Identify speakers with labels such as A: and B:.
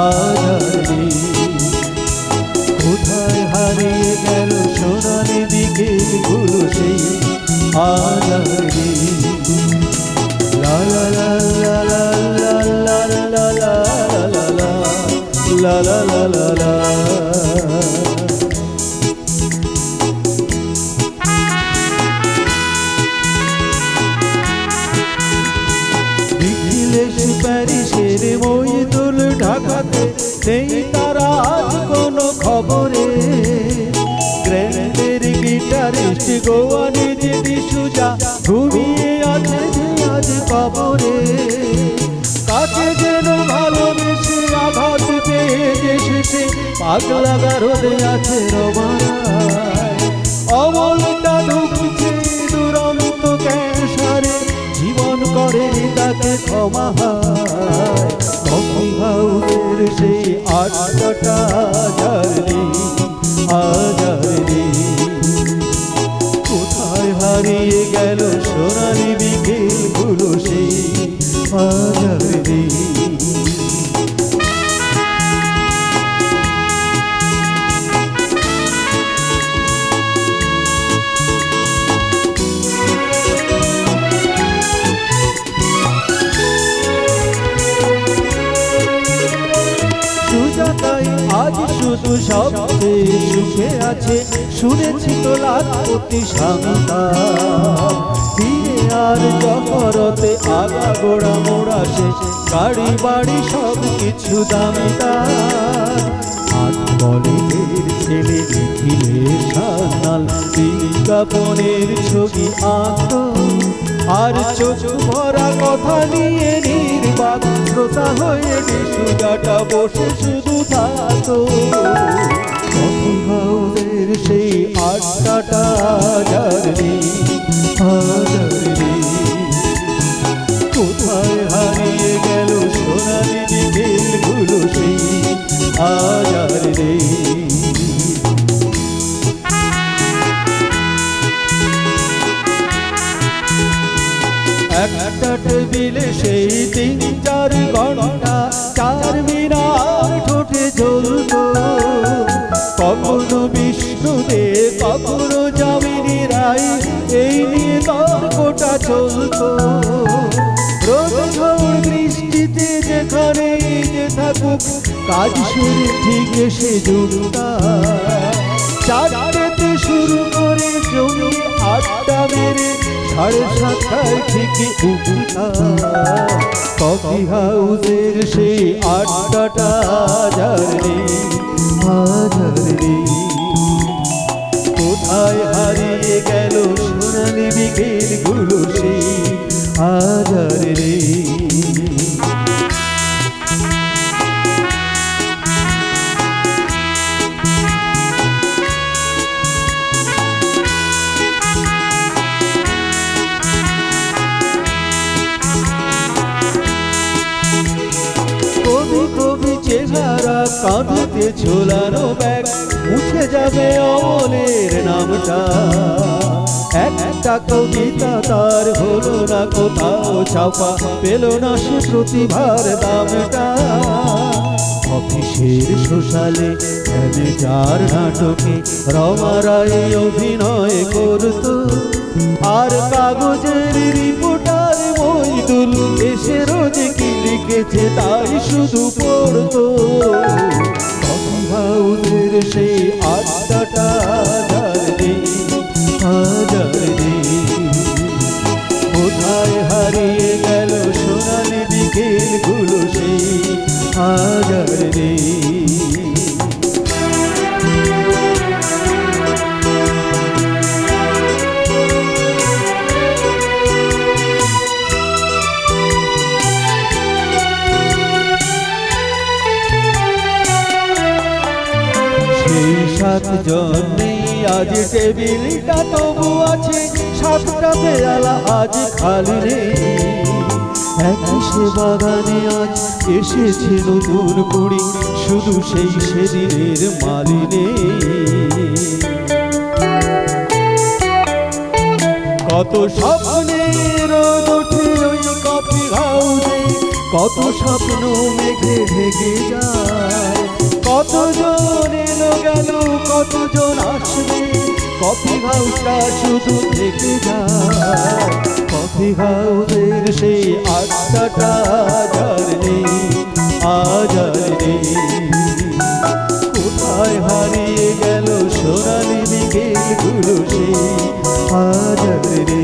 A: আধারে। কোথায় হারিয়ে গেল সোনালি বিকেলগুলো সেই আধারে। লা লা লা লা লা লা লা লা লা লা লা লা লা লা লা। প্যারিসের মইদুল ঢাকাতে নেই তারা আজ কোনো খবরে। গ্র্যান্ডের গিটারিস্ট গোয়ানি দিদি সুজা ঘুমিয়ে আছে আজ কবরে। কাকে যেন ভালোবেসে আঘাত পেয়ে শেষে পাগলা গারদে আছে রমারায়। অমলটা ঢুকছে দুরন্ত ক্যান্সারে, জীবন করেনি তাকে ক্ষমা হায়। কফি হাউসের সেই আড্ডাটা জানি আজারে। কোথায় হারিয়ে গেল সোনালি বিকেলগুলো সেই আজারে। আজ শুধু শব্দে সুখে আছে, শুনেছি তো লাখপতি স্বামীতা। ফিরে আর জহরতে আগা গোড়া মোড়া সে, গাড়ি বাড়ি সব কিছু দামি তার। আজ কলেজের ছেলে নিখিলের সান্যাল বিজ্ঞাপনের ছবি আঁকত, আর চোখ ভরা কথা নিয়ে নির্বাক শ্রোতা হয়ে সুগাটা বসে শুধু থাকতো। কফি হাউসের সেই আড্ডাটা জানি আজারে। কোথায় হারিয়ে গেল সোনালি বিকেলগুলো সেই আজারে। একটা টেবিলে সেই 3-4 ঘন্টা 4 মিনার ঠোঁটে জ্বলত। কখনো বিষ্ণুদেব কখনো যামিনী রায়, এই নিয়ে তর্কটা চলত। রোদ ঝড় বৃষ্টিতে যেখানে যে থাকুক, কাজ সেরে ঠিক এসে জুটতা। 4টেতে শুরু করে জমি আড্ডা মেরে 7:30টায় ঠিকই উঠতা। কফি হাউসের সেই আড্ডাটা জানি আজারে। কোথায় হারিয়ে গেল সোনালি বিকেলগুলো সেই আজারে। চেহারা কাঁধেতে ঝোলানো ব্যাগ, মুছে যাবে অমলের নামটা। একটা কবিতা তার হলো না কোথাও ছাপা, পেল না সে প্রতিভার দামটা। অফিসের সোশ্যালে যার নাটকে রমা রায় অভিনয় করত, আর কাগজের রিপোর্টার মইদুল এসে রোজ কি লিখেছে তাই শুধু পড়তো। কফি হাউসের সেই আড্ডাটা জানি আজারে। কোথায় হারিয়ে গেল সোনালি বিকেলগুলো সেই আজারে। সেই 7 জন নেই আজ টেবিলটা তবু আছে, 7টা পেয়ালা আজ খালি নেই। একই সে বাগানে আজ এসেছে নতুন কুড়ি, শুধু সেই সেদিনের মালিনে। কত স্বপ্নের রোদ ওঠে ওই কফি হাউসে, কত স্বপ্ন মেঘে ঢেকে যায়। কফি হাউসটা শুধু থেকে যায়, কফি হাউসের সেই আড্ডাটা আজার নেই, আজার নেই। কোথায় হারিয়ে গেল সোনালি বিকেলগুলো সেই আজার নেই।